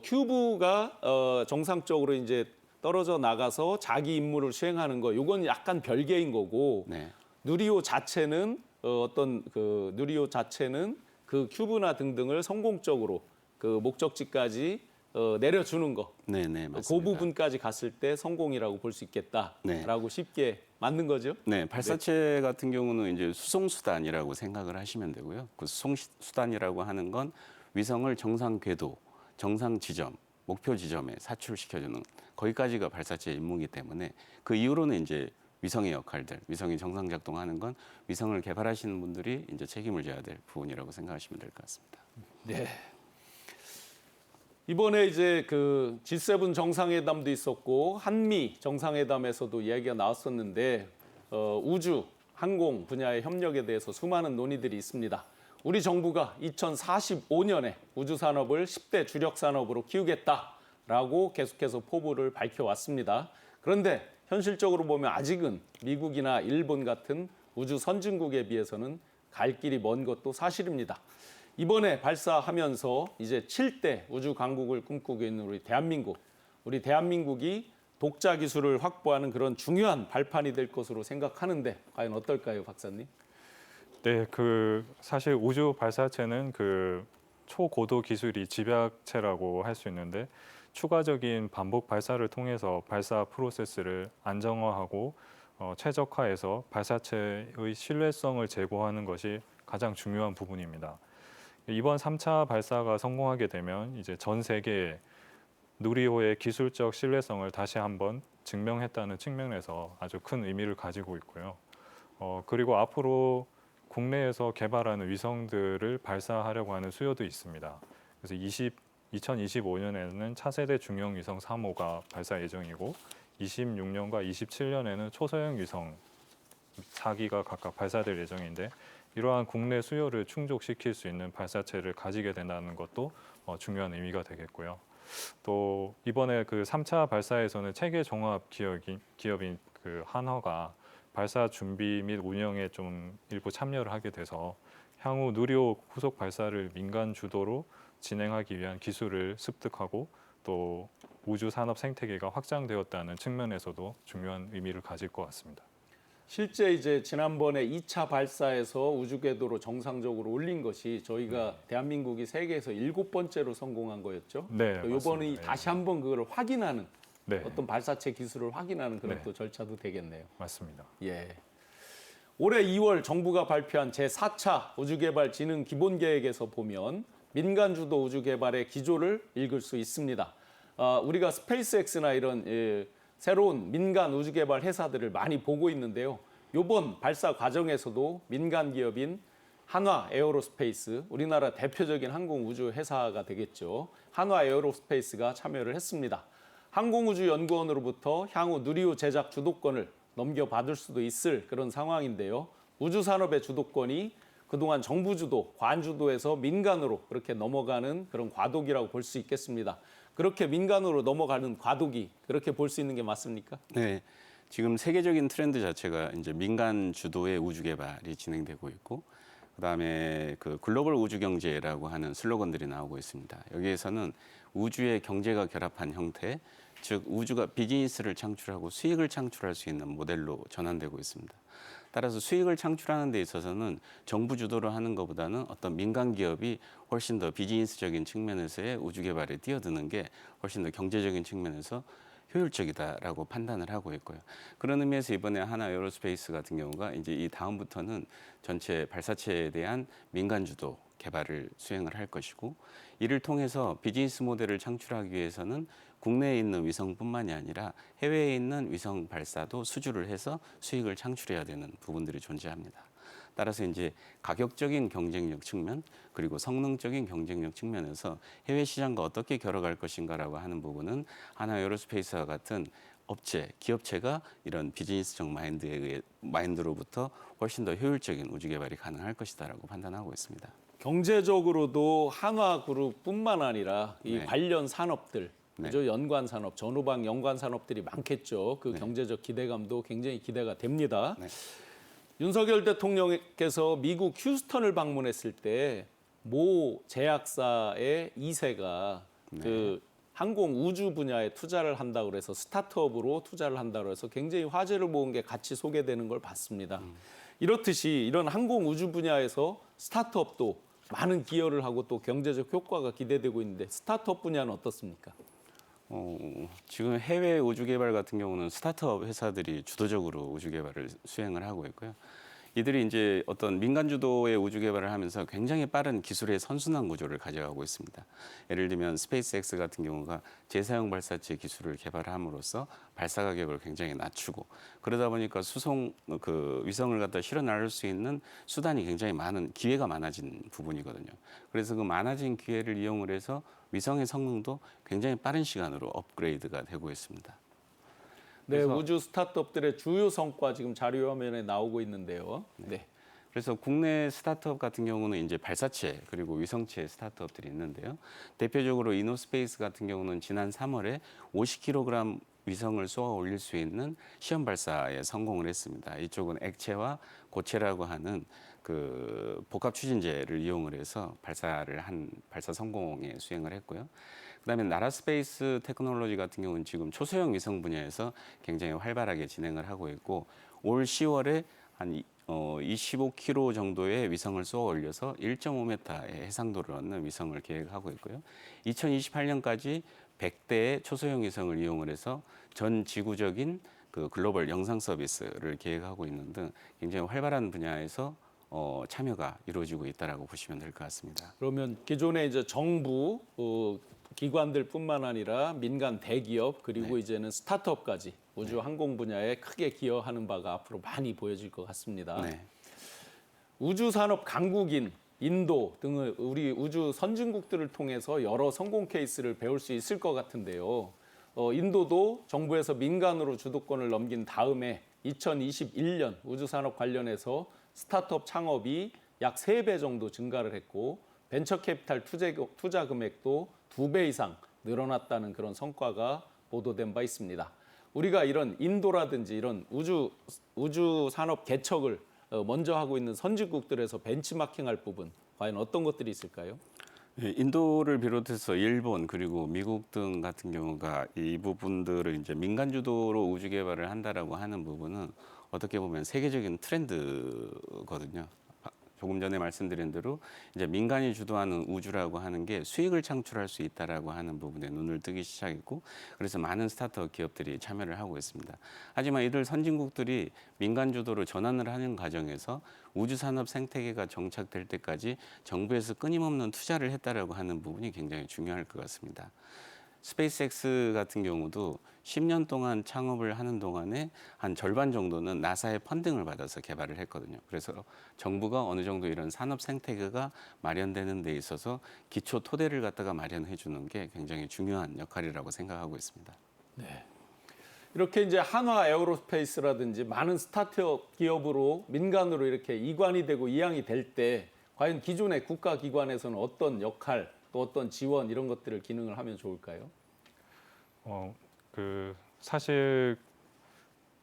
S1: 큐브가 정상적으로 이제 떨어져 나가서 자기 임무를 수행하는 거, 이건 약간 별개인 거고
S3: 네.
S1: 누리호 자체는 누리호 자체는 그 큐브나 등등을 성공적으로 그 목적지까지 내려주는 거.
S3: 네, 네,
S1: 그
S3: 맞습니다.
S1: 부분까지 갔을 때 성공이라고 볼 수 있겠다라고
S3: 네.
S1: 쉽게 맞는 거죠.
S3: 네, 발사체 같은 경우는 이제 수송 수단이라고 생각을 하시면 되고요. 그 수송 수단이라고 하는 건 위성을 정상 궤도, 정상 지점, 목표 지점에 사출시켜주는 거기까지가 발사체의 임무이기 때문에 그 이후로는 이제 위성의 역할들, 위성이 정상 작동하는 건 위성을 개발하시는 분들이 이제 책임을 져야 될 부분이라고 생각하시면 될 것 같습니다.
S1: 네. 이번에 이제 그 G7 정상회담도 있었고 한미 정상회담에서도 이야기가 나왔었는데 우주, 항공 분야의 협력에 대해서 수많은 논의들이 있습니다. 우리 정부가 2045년에 우주 산업을 10대 주력 산업으로 키우겠다라고 계속해서 포부를 밝혀왔습니다. 그런데 현실적으로 보면 아직은 미국이나 일본 같은 우주 선진국에 비해서는 갈 길이 먼 것도 사실입니다. 이번에 발사하면서 이제 7대 우주 강국을 꿈꾸고 있는 우리 대한민국이 독자 기술을 확보하는 그런 중요한 발판이 될 것으로 생각하는데 과연 어떨까요, 박사님?
S2: 네, 사실 우주 발사체는 초고도 기술이 집약체라고 할 수 있는데 추가적인 반복 발사를 통해서 발사 프로세스를 안정화하고 최적화해서 발사체의 신뢰성을 제고하는 것이 가장 중요한 부분입니다. 이번 3차 발사가 성공하게 되면 이제 전 세계에 누리호의 기술적 신뢰성을 다시 한번 증명했다는 측면에서 아주 큰 의미를 가지고 있고요. 그리고 앞으로 국내에서 개발하는 위성들을 발사하려고 하는 수요도 있습니다. 그래서 2025년에는 차세대 중형 위성 3호가 발사 예정이고 26년과 27년에는 초소형 위성 4기가 각각 발사될 예정인데 이러한 국내 수요를 충족시킬 수 있는 발사체를 가지게 된다는 것도 중요한 의미가 되겠고요. 또 이번에 3차 발사에서는 체계 종합 기업인 한화가 발사 준비 및 운영에 좀 일부 참여를 하게 돼서 향후 누리호 후속 발사를 민간 주도로 진행하기 위한 기술을 습득하고 또 우주 산업 생태계가 확장되었다는 측면에서도 중요한 의미를 가질 것 같습니다.
S1: 실제 이제 지난번에 2차 발사에서 우주 궤도로 정상적으로 올린 것이 저희가 대한민국이 세계에서 7번째로 성공한 거였죠.
S2: 네,
S1: 이번에
S2: 맞습니다.
S1: 다시 한번 그걸 확인하는
S2: 네,
S1: 어떤 발사체 기술을 확인하는 그런
S2: 네.
S1: 또 절차도 되겠네요.
S2: 맞습니다.
S1: 예. 올해 2월 정부가 발표한 제4차 우주개발 진흥 기본계획에서 보면 민간 주도 우주 개발의 기조를 읽을 수 있습니다. 우리가 스페이스X나 이런 새로운 민간 우주 개발 회사들을 많이 보고 있는데요. 이번 발사 과정에서도 민간 기업인 한화 에어로스페이스, 우리나라 대표적인 항공 우주 회사가 되겠죠. 한화 에어로스페이스가 참여를 했습니다. 항공우주연구원으로부터 향후 누리호 제작 주도권을 넘겨받을 수도 있을 그런 상황인데요. 우주산업의 주도권이 그동안 정부 주도, 관 주도에서 민간으로 그렇게 넘어가는 그런 과도기라고 볼 수 있겠습니다. 그렇게 민간으로 넘어가는 과도기, 그렇게 볼 수 있는 게 맞습니까?
S3: 네, 지금 세계적인 트렌드 자체가 이제 민간 주도의 우주 개발이 진행되고 있고, 그다음에 글로벌 우주 경제라고 하는 슬로건들이 나오고 있습니다. 여기에서는 우주의 경제가 결합한 형태, 즉 우주가 비즈니스를 창출하고 수익을 창출할 수 있는 모델로 전환되고 있습니다. 따라서 수익을 창출하는 데 있어서는 정부 주도를 하는 것보다는 어떤 민간 기업이 훨씬 더 비즈니스적인 측면에서의 우주 개발에 뛰어드는 게 훨씬 더 경제적인 측면에서 효율적이다라고 판단을 하고 있고요. 그런 의미에서 이번에 하나 에어로스페이스 같은 경우가 이제 이 다음부터는 전체 발사체에 대한 민간 주도 개발을 수행을 할 것이고, 이를 통해서 비즈니스 모델을 창출하기 위해서는 국내에 있는 위성뿐만이 아니라 해외에 있는 위성 발사도 수주를 해서 수익을 창출해야 되는 부분들이 존재합니다. 따라서 이제 가격적인 경쟁력 측면, 그리고 성능적인 경쟁력 측면에서 해외 시장과 어떻게 겨뤄갈 것인가라고 하는 부분은 하나 에어로스페이스와 같은 업체, 기업체가 이런 비즈니스적 마인드로부터 훨씬 더 효율적인 우주 개발이 가능할 것이다라고 판단하고 있습니다.
S1: 경제적으로도 한화그룹뿐만 아니라 이
S3: 네.
S1: 관련 산업들,
S3: 네.
S1: 그죠? 연관 산업, 전후방 연관 산업들이 많겠죠. 그
S3: 네.
S1: 경제적 기대감도 굉장히 기대가 됩니다.
S3: 네.
S1: 윤석열 대통령께서 미국 휴스턴을 방문했을 때 모 제약사의 2세가 그 항공 우주 분야에 투자를 한다고 그래서 스타트업으로 투자를 한다고 해서 굉장히 화제를 모은 게 같이 소개되는 걸 봤습니다. 이렇듯이 이런 항공 우주 분야에서 스타트업도 많은 기여를 하고 또 경제적 효과가 기대되고 있는데 스타트업 분야는 어떻습니까?
S3: 지금 해외 우주 개발 같은 경우는 스타트업 회사들이 주도적으로 우주 개발을 수행을 하고 있고요. 이들이 이제 어떤 민간 주도의 우주 개발을 하면서 굉장히 빠른 기술의 선순환 구조를 가져가고 있습니다. 예를 들면 스페이스X 같은 경우가 재사용 발사체 기술을 개발함으로써 발사 가격을 굉장히 낮추고 그러다 보니까 수송 그 위성을 갖다 실어 나를 수 있는 수단이 굉장히 많은 기회가 많아진 부분이거든요. 그래서 그 많아진 기회를 이용을 해서 위성의 성능도 굉장히 빠른 시간으로 업그레이드가 되고 있습니다.
S1: 네,
S3: 그래서-
S1: 우주 스타트업들의 주요 성과 지금 자료 화면에 나오고 있는데요. 네.
S3: 그래서 국내 스타트업 같은 경우는 이제 발사체 그리고 위성체 스타트업들이 있는데요. 대표적으로 이노스페이스 같은 경우는 지난 3월에 50kg 위성을 쏘아 올릴 수 있는 시험 발사에 성공을 했습니다. 이쪽은 액체와 고체라고 하는 그 복합 추진제를 이용을 해서 발사 성공에 수행을 했고요. 그다음에 나라스페이스 테크놀로지 같은 경우는 지금 초소형 위성 분야에서 굉장히 활발하게 진행을 하고 있고 올 10월에 한 25km 정도의 위성을 쏘아 올려서 1.5m의 해상도를 얻는 위성을 계획하고 있고요. 2028년까지 100대의 초소형 위성을 이용을 해서 전 지구적인 그 글로벌 영상 서비스를 계획하고 있는 등 굉장히 활발한 분야에서 참여가 이루어지고 있다라고 보시면 될 것 같습니다.
S1: 그러면 기존에 이제 정부 기관들뿐만 아니라 민간 대기업 그리고 이제는 스타트업까지 우주 항공 분야에 크게 기여하는 바가 앞으로 많이 보여질 것 같습니다.
S3: 네.
S1: 우주 산업 강국인 인도 등의 우리 우주 선진국들을 통해서 여러 성공 케이스를 배울 수 있을 것 같은데요. 인도도 정부에서 민간으로 주도권을 넘긴 다음에 2021년 우주 산업 관련해서 스타트업 창업이 약 3배 정도 증가를 했고 벤처 캐피탈 투자 금액도 2배 이상 늘어났다는 그런 성과가 보도된 바 있습니다. 우리가 이런 인도라든지 이런 우주 산업 개척을 먼저 하고 있는 선진국들에서 벤치마킹할 부분 과연 어떤 것들이 있을까요?
S3: 예, 인도를 비롯해서 일본 그리고 미국 등 같은 경우가 이 부분들을 이제 민간 주도로 우주 개발을 한다라고 하는 부분은 어떻게 보면 세계적인 트렌드거든요. 조금 전에 말씀드린 대로 이제 민간이 주도하는 우주라고 하는 게 수익을 창출할 수 있다라고 하는 부분에 눈을 뜨기 시작했고 그래서 많은 스타트업 기업들이 참여를 하고 있습니다. 하지만 이들 선진국들이 민간 주도로 전환을 하는 과정에서 우주 산업 생태계가 정착될 때까지 정부에서 끊임없는 투자를 했다라고 하는 부분이 굉장히 중요할 것 같습니다. 스페이스X 같은 경우도 10년 동안 창업을 하는 동안에 한 절반 정도는 나사의 펀딩을 받아서 개발을 했거든요. 그래서 정부가 어느 정도 이런 산업 생태계가 마련되는 데 있어서 기초 토대를 갖다가 마련해 주는 게 굉장히 중요한 역할이라고 생각하고 있습니다.
S1: 이렇게 이제 한화 에어로스페이스라든지 많은 스타트업 기업으로 민간으로 이렇게 이관이 되고 이양이 될 때 과연 기존의 국가 기관에서는 어떤 역할 또 어떤 지원 이런 것들을 기능을 하면 좋을까요?
S2: 사실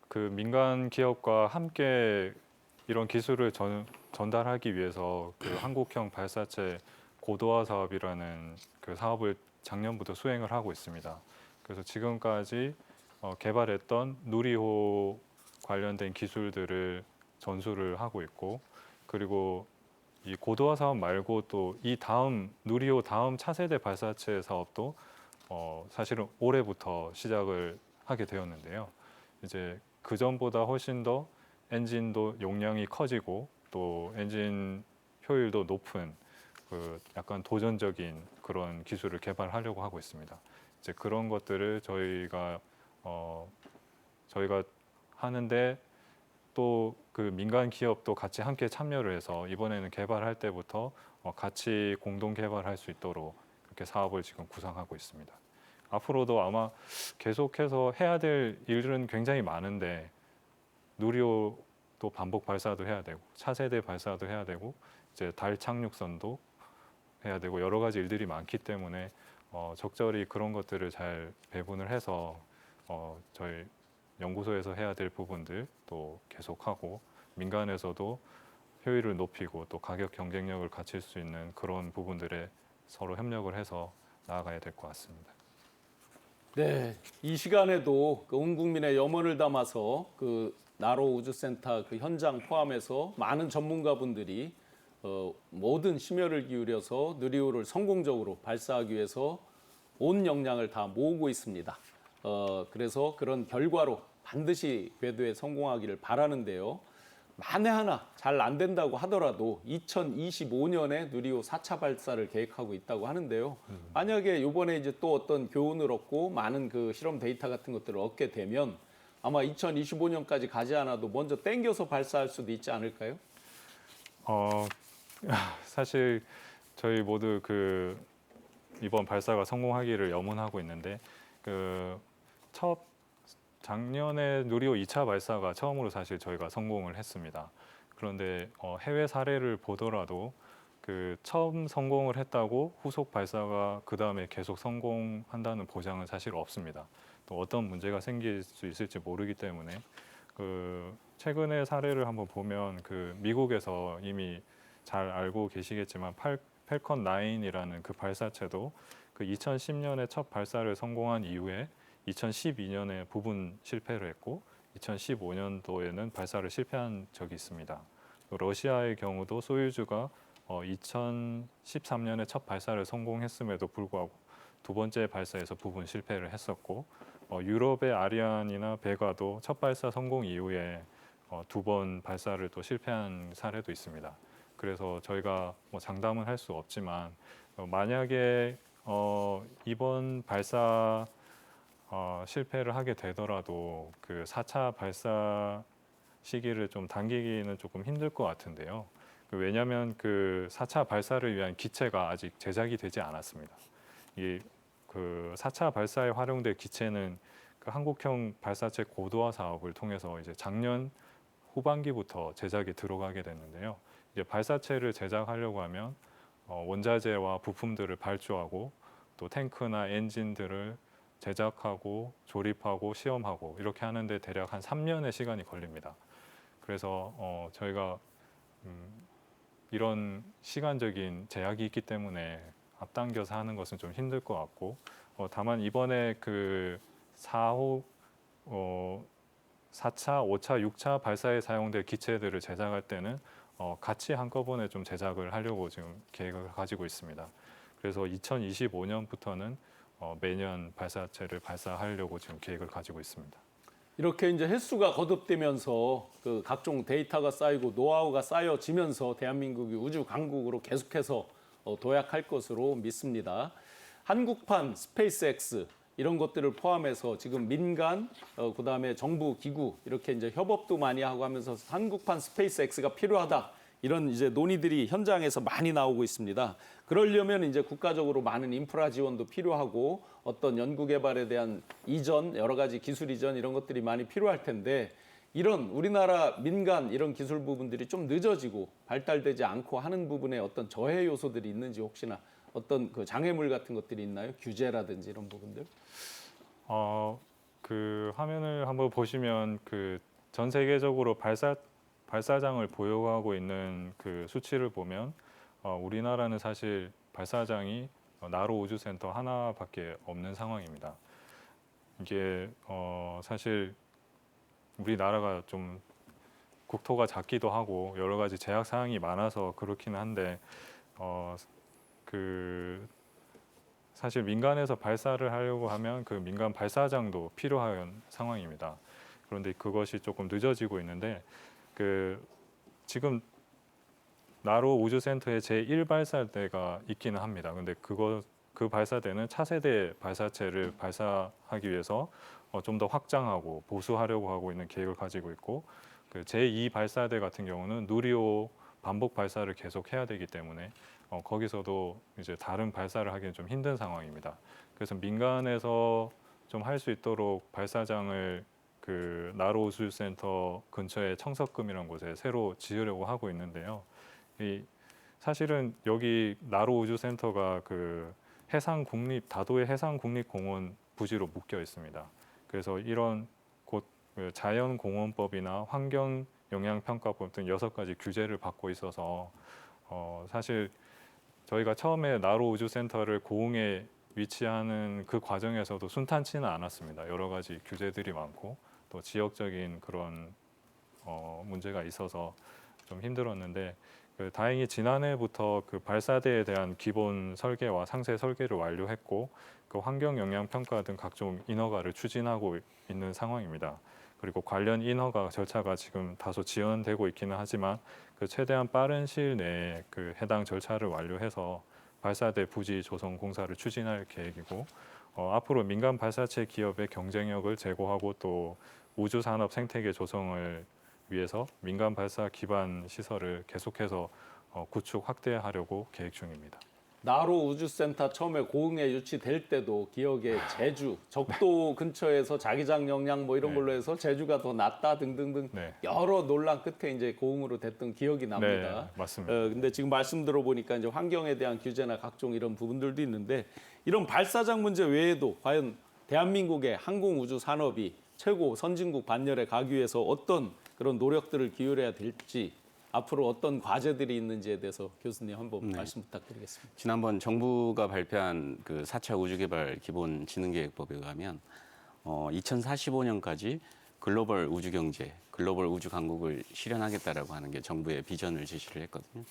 S2: 그 민간 기업과 함께 이런 기술을 전달하기 위해서 그 한국형 발사체 고도화 사업이라는 그 사업을 작년부터 수행을 하고 있습니다. 그래서 지금까지 개발했던 누리호 관련된 기술들을 전수를 하고 있고 그리고 이 고도화 사업 말고 또 이 다음 누리호 다음 차세대 발사체 사업도 사실은 올해부터 시작을 하게 되었는데요. 이제 그 전보다 훨씬 더 엔진도 용량이 커지고 또 엔진 효율도 높은 그 약간 도전적인 그런 기술을 개발하려고 하고 있습니다. 이제 그런 것들을 저희가 하는데 또 그 민간 기업도 같이 함께 참여를 해서 이번에는 개발할 때부터 같이 공동 개발할 수 있도록 그렇게 사업을 지금 구상하고 있습니다. 앞으로도 아마 계속해서 해야 될 일은 굉장히 많은데 누리호도 반복 발사도 해야 되고 차세대 발사도 해야 되고 이제 달 착륙선도 해야 되고 여러 가지 일들이 많기 때문에 적절히 그런 것들을 잘 배분을 해서 저희 연구소에서 해야 될 부분들 또 계속하고 민간에서도 효율을 높이고 또 가격 경쟁력을 갖출 수 있는 그런 부분들에 서로 협력을 해서 나아가야 될 것 같습니다.
S1: 네, 이 시간에도 온 국민의 염원을 담아서 나로 우주센터 현장 포함해서 많은 전문가분들이 모든 심혈을 기울여서 누리호를 성공적으로 발사하기 위해서 온 역량을 다 모으고 있습니다. 그래서 그런 결과로 반드시 궤도에 성공하기를 바라는데요. 만에 하나 잘 안 된다고 하더라도 2025년에 누리호 4차 발사를 계획하고 있다고 하는데요. 만약에 이번에 이제 또 어떤 교훈을 얻고 많은 실험 데이터 같은 것들을 얻게 되면 아마 2025년까지 가지 않아도 먼저 땡겨서 발사할 수도 있지 않을까요?
S2: 사실 저희 모두 이번 발사가 성공하기를 염원하고 있는데 작년에 누리호 2차 발사가 처음으로 사실 저희가 성공을 했습니다. 그런데 해외 사례를 보더라도 처음 성공을 했다고 후속 발사가 그 다음에 계속 성공한다는 보장은 사실 없습니다. 또 어떤 문제가 생길 수 있을지 모르기 때문에 최근의 사례를 한번 보면 미국에서 이미 잘 알고 계시겠지만 펠컨 9이라는 그 발사체도 2010년에 첫 발사를 성공한 이후에 2012년에 부분 실패를 했고 2015년도에는 발사를 실패한 적이 있습니다. 러시아의 경우도 소유주가 2013년에 첫 발사를 성공했음에도 불구하고 두 번째 발사에서 부분 실패를 했었고 유럽의 아리안이나 베가도 첫 발사 성공 이후에 두 번 발사를 또 실패한 사례도 있습니다. 그래서 저희가 장담은 할 수 없지만 만약에 이번 발사 실패를 하게 되더라도 4차 발사 시기를 좀 당기기는 조금 힘들 것 같은데요. 왜냐하면 4차 발사를 위한 기체가 아직 제작이 되지 않았습니다. 이 4차 발사에 활용될 기체는 한국형 발사체 고도화 사업을 통해서 이제 작년 후반기부터 제작에 들어가게 됐는데요. 이제 발사체를 제작하려고 하면 원자재와 부품들을 발주하고 또 탱크나 엔진들을 제작하고 조립하고 시험하고 이렇게 하는데 대략 한 3년의 시간이 걸립니다. 그래서 저희가 이런 시간적인 제약이 있기 때문에 앞당겨서 하는 것은 좀 힘들 것 같고 다만 이번에 4차, 5차, 6차 발사에 사용될 기체들을 제작할 때는 같이 한꺼번에 좀 제작을 하려고 지금 계획을 가지고 있습니다. 그래서 2025년부터는 매년 발사체를 발사하려고 지금 계획을 가지고 있습니다.
S1: 이렇게 이제 횟수가 거듭되면서 각종 데이터가 쌓이고 노하우가 쌓여지면서 대한민국이 우주 강국으로 계속해서 도약할 것으로 믿습니다. 한국판 스페이스X 이런 것들을 포함해서 지금 민간, 그다음에 정부 기구 이렇게 이제 협업도 많이 하고 하면서 한국판 스페이스X가 필요하다. 이런 이제 논의들이 현장에서 많이 나오고 있습니다. 그러려면 이제 국가적으로 많은 인프라 지원도 필요하고 어떤 연구 개발에 대한 이전, 여러 가지 기술 이전 이런 것들이 많이 필요할 텐데 이런 우리나라 민간 이런 기술 부분들이 좀 늦어지고 발달되지 않고 하는 부분에 어떤 저해 요소들이 있는지 혹시나 어떤 장애물 같은 것들이 있나요? 규제라든지 이런 부분들?
S2: 화면을 한번 보시면 전 세계적으로 발사장을 보유하고 있는 수치를 보면 우리나라는 사실 발사장이 나로 우주센터 하나밖에 없는 상황입니다. 이게 사실 우리나라가 좀 국토가 작기도 하고 여러 가지 제약 사항이 많아서 그렇긴 한데 사실 민간에서 발사를 하려고 하면 민간 발사장도 필요한 상황입니다. 그런데 그것이 조금 늦어지고 있는데 지금 나로 우주센터에 제1발사대가 있기는 합니다. 근데 그 발사대는 차세대 발사체를 발사하기 위해서 좀 더 확장하고 보수하려고 하고 있는 계획을 가지고 있고 제2발사대 같은 경우는 누리호 반복 발사를 계속 해야 되기 때문에 거기서도 이제 다른 발사를 하기는 좀 힘든 상황입니다. 그래서 민간에서 좀 할 수 있도록 발사장을 나로 우주센터 근처에 청석금이라는 곳에 새로 지으려고 하고 있는데요. 사실은 여기 나로 우주센터가 다도해 해상국립공원 부지로 묶여 있습니다. 그래서 이런 자연공원법이나 환경 영향평가법 등 6가지 규제를 받고 있어서 사실 저희가 처음에 나로 우주센터를 고흥에 위치하는 그 과정에서도 순탄치는 않았습니다. 여러 가지 규제들이 많고 또 지역적인 그런 문제가 있어서 좀 힘들었는데 다행히 지난해부터 그 발사대에 대한 기본 설계와 상세 설계를 완료했고 그 환경 영향 평가 등 각종 인허가를 추진하고 있는 상황입니다. 그리고 관련 인허가 절차가 지금 다소 지연되고 있기는 하지만 그 최대한 빠른 시일 내에 그 해당 절차를 완료해서 발사대 부지 조성 공사를 추진할 계획이고 앞으로 민간 발사체 기업의 경쟁력을 제고하고 또 우주 산업 생태계 조성을 위해서 민간 발사 기반 시설을 계속해서 구축 확대하려고 계획 중입니다.
S1: 나로 우주센터 처음에 고흥에 유치될 때도 기억에 제주, 적도 근처에서 자기장 영향 뭐 이런
S2: 네.
S1: 걸로 해서 제주가 더 낫다 등등등
S2: 네.
S1: 여러 논란 끝에 이제 고흥으로 됐던 기억이 납니다.
S2: 네, 맞습니다.
S1: 근데 지금 말씀 들어보니까 이제 환경에 대한 규제나 각종 이런 부분들도 있는데 이런 발사장 문제 외에도 과연 대한민국의 항공 우주 산업이 최고 선진국 반열에 가기 위해서 어떤 그런 노력들을 기울여야 될지 앞으로 어떤 과제들이 있는지에 대해서 교수님 한번 말씀 부탁드리겠습니다.
S3: 지난번 정부가 발표한 그 4차 우주개발 기본 지능계획법에 의하면 2045년까지 글로벌 우주 경제, 글로벌 우주 강국을 실현하겠다라고 하는 게 정부의 비전을 제시를 했거든요.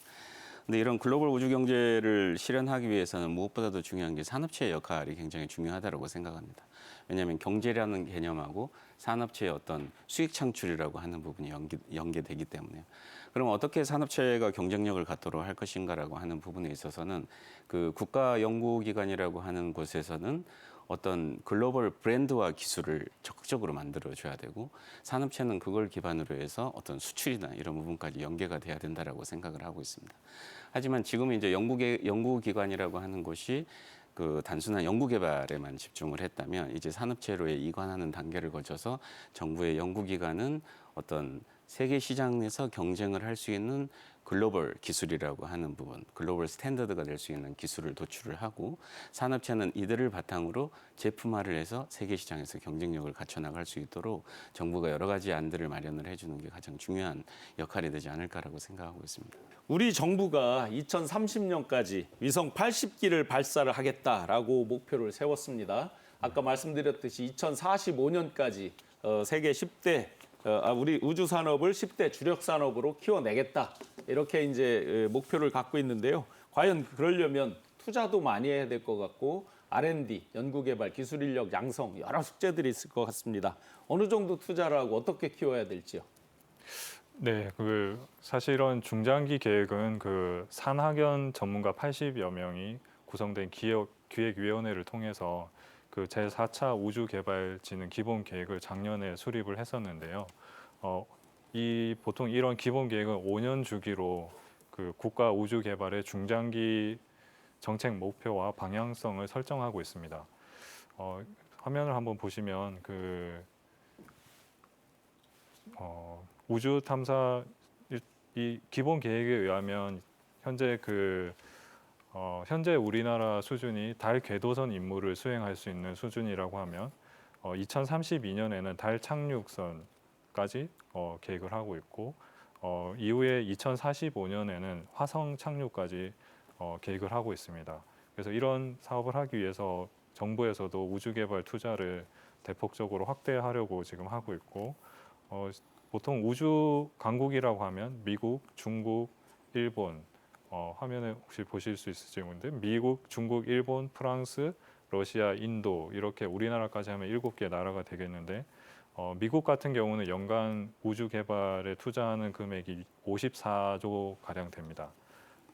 S3: 근데 이런 글로벌 우주 경제를 실현하기 위해서는 무엇보다도 중요한 게 산업체의 역할이 굉장히 중요하다고 생각합니다. 왜냐하면 경제라는 개념하고 산업체의 어떤 수익 창출이라고 하는 부분이 연계되기 때문에요. 그럼 어떻게 산업체가 경쟁력을 갖도록 할 것인가라고 하는 부분에 있어서는 그 국가 연구기관이라고 하는 곳에서는 어떤 글로벌 브랜드와 기술을 적극적으로 만들어줘야 되고 산업체는 그걸 기반으로 해서 어떤 수출이나 이런 부분까지 연계가 돼야 된다라고 생각을 하고 있습니다. 하지만 지금은 이제 연구기관이라고 하는 곳이 그 단순한 연구개발에만 집중을 했다면 이제 산업체로의 이관하는 단계를 거쳐서 정부의 연구기관은 어떤 세계 시장에서 경쟁을 할 수 있는 글로벌 기술이라고 하는 부분, 글로벌 스탠더드가 될 수 있는 기술을 도출을 하고 산업체는 이들을 바탕으로 제품화를 해서 세계 시장에서 경쟁력을 갖춰나갈 수 있도록 정부가 여러 가지 안들을 마련을 해주는 게 가장 중요한 역할이 되지 않을까라고 생각하고 있습니다.
S1: 우리 정부가 2030년까지 위성 80기를 발사를 하겠다라고 목표를 세웠습니다. 아까 말씀드렸듯이 2045년까지 세계 10대 우리 우주 산업을 10대 주력 산업으로 키워내겠다. 이렇게 이제 목표를 갖고 있는데요. 과연 그러려면 투자도 많이 해야 될 것 같고 R&D, 연구개발, 기술 인력 양성 여러 숙제들이 있을 것 같습니다. 어느 정도 투자를 하고 어떻게 키워야 될지요?
S2: 네, 사실은 중장기 계획은 그 산학연 전문가 80여 명이 구성된 기획위원회를 통해서 그 제4차 우주개발진흥 기본 계획을 작년에 수립을 했었는데요. 보통 이런 기본 계획은 5년 주기로 그 국가 우주 개발의 중장기 정책 목표와 방향성을 설정하고 있습니다. 화면을 한번 보시면 우주 탐사 이 기본 계획에 의하면 현재 현재 우리나라 수준이 달 궤도선 임무를 수행할 수 있는 수준이라고 하면 2032년에는 달 착륙선까지 계획을 하고 있고 이후에 2045년에는 화성 착륙까지 계획을 하고 있습니다. 그래서 이런 사업을 하기 위해서 정부에서도 우주개발 투자를 대폭적으로 확대하려고 지금 하고 있고 보통 우주 강국이라고 하면 미국, 중국, 일본 화면에 혹시 보실 수 있을지 모르는데 미국, 중국, 일본, 프랑스, 러시아, 인도 이렇게 우리나라까지 하면 7개 나라가 되겠는데 미국 같은 경우는 연간 우주 개발에 투자하는 금액이 54조 가량 됩니다.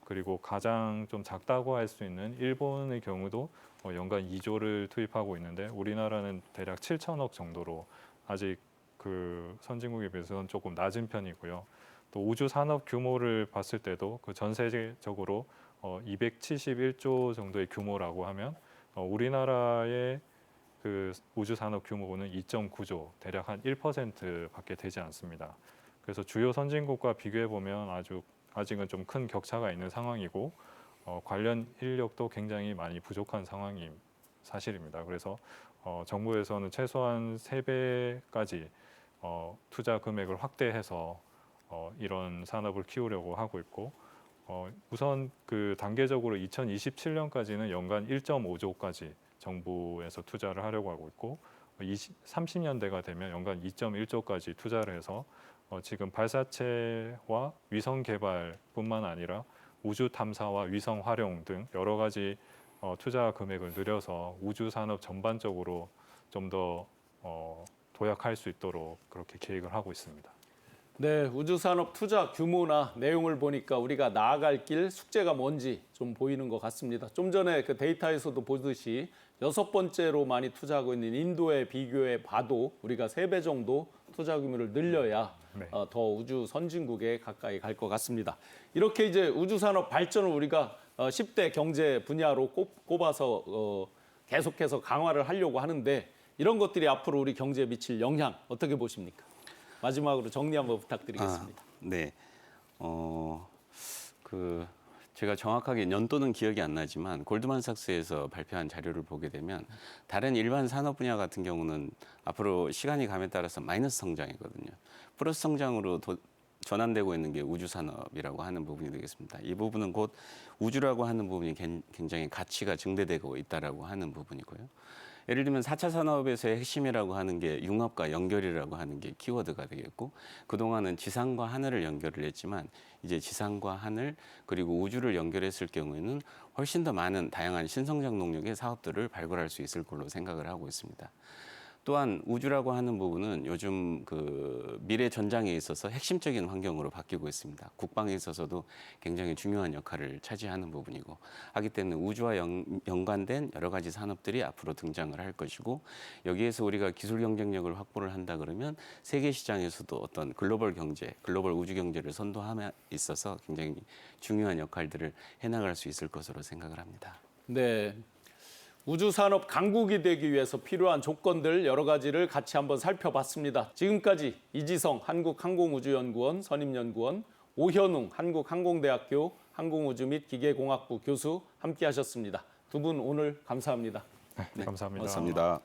S2: 그리고 가장 좀 작다고 할 수 있는 일본의 경우도 연간 2조를 투입하고 있는데 우리나라는 대략 7천억 정도로 아직 그 선진국에 비해서는 조금 낮은 편이고요. 또 우주 산업 규모를 봤을 때도 그 전 세계적으로 271조 정도의 규모라고 하면 우리나라의 그 우주 산업 규모는 2.9조, 대략 한 1%밖에 되지 않습니다. 그래서 주요 선진국과 비교해 보면 아직은 좀 큰 격차가 있는 상황이고 관련 인력도 굉장히 많이 부족한 상황이 사실입니다. 그래서 정부에서는 최소한 3배까지 투자 금액을 확대해서 이런 산업을 키우려고 하고 있고 우선 그 단계적으로 2027년까지는 연간 1.5조까지 정부에서 투자를 하려고 하고 있고 30년대가 되면 연간 2.1조까지 투자를 해서 지금 발사체와 위성 개발뿐만 아니라 우주 탐사와 위성 활용 등 여러 가지 투자 금액을 늘려서 우주 산업 전반적으로 좀 더 도약할 수 있도록 그렇게 계획을 하고 있습니다.
S1: 네, 우주산업 투자 규모나 내용을 보니까 우리가 나아갈 길 숙제가 뭔지 좀 보이는 것 같습니다. 좀 전에 그 데이터에서도 보듯이 6번째로 많이 투자하고 있는 인도에 비교해 봐도 우리가 3배 정도 투자 규모를 늘려야
S2: 네.
S1: 더 우주 선진국에 가까이 갈 것 같습니다. 이렇게 이제 우주산업 발전을 우리가 10대 경제 분야로 꼽아서 계속해서 강화를 하려고 하는데 이런 것들이 앞으로 우리 경제에 미칠 영향 어떻게 보십니까? 마지막으로 정리 한번 부탁드리겠습니다.
S3: 네. 제가 정확하게 연도는 기억이 안 나지만 골드만삭스에서 발표한 자료를 보게 되면 다른 일반 산업 분야 같은 경우는 앞으로 시간이 감에 따라서 마이너스 성장이거든요. 플러스 성장으로 전환되고 있는 게 우주 산업이라고 하는 부분이 되겠습니다. 이 부분은 곧 우주라고 하는 부분이 굉장히 가치가 증대되고 있다라고 하는 부분이고요. 예를 들면 4차 산업에서의 핵심이라고 하는 게 융합과 연결이라고 하는 게 키워드가 되겠고 그동안은 지상과 하늘을 연결을 했지만 이제 지상과 하늘 그리고 우주를 연결했을 경우에는 훨씬 더 많은 다양한 신성장 동력의 사업들을 발굴할 수 있을 걸로 생각을 하고 있습니다. 또한 우주라고 하는 부분은 요즘 그 미래 전장에 있어서 핵심적인 환경으로 바뀌고 있습니다. 국방에 있어서도 굉장히 중요한 역할을 차지하는 부분이고 하기 때문에 우주와 연관된 여러 가지 산업들이 앞으로 등장을 할 것이고 여기에서 우리가 기술 경쟁력을 확보를 한다 그러면 세계 시장에서도 어떤 글로벌 경제, 글로벌 우주 경제를 선도함에 있어서 굉장히 중요한 역할들을 해나갈 수 있을 것으로 생각을 합니다.
S1: 네. 우주산업 강국이 되기 위해서 필요한 조건들 여러 가지를 같이 한번 살펴봤습니다. 지금까지 이지성 한국항공우주연구원 선임연구원, 오현웅 한국항공대학교 항공우주 및 기계공학부 교수 함께하셨습니다. 두 분 오늘 감사합니다.
S2: 네, 감사합니다.
S3: 고맙습니다.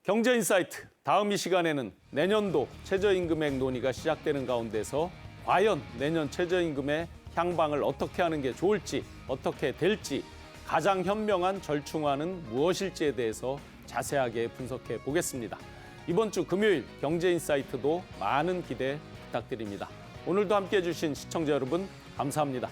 S1: 경제인사이트 다음 이 시간에는 내년도 최저임금액 논의가 시작되는 가운데서 과연 내년 최저임금의 향방을 어떻게 하는 게 좋을지 어떻게 될지 가장 현명한 절충안은 무엇일지에 대해서 자세하게 분석해 보겠습니다. 이번 주 금요일 경제인사이트도 많은 기대 부탁드립니다. 오늘도 함께해 주신 시청자 여러분 감사합니다.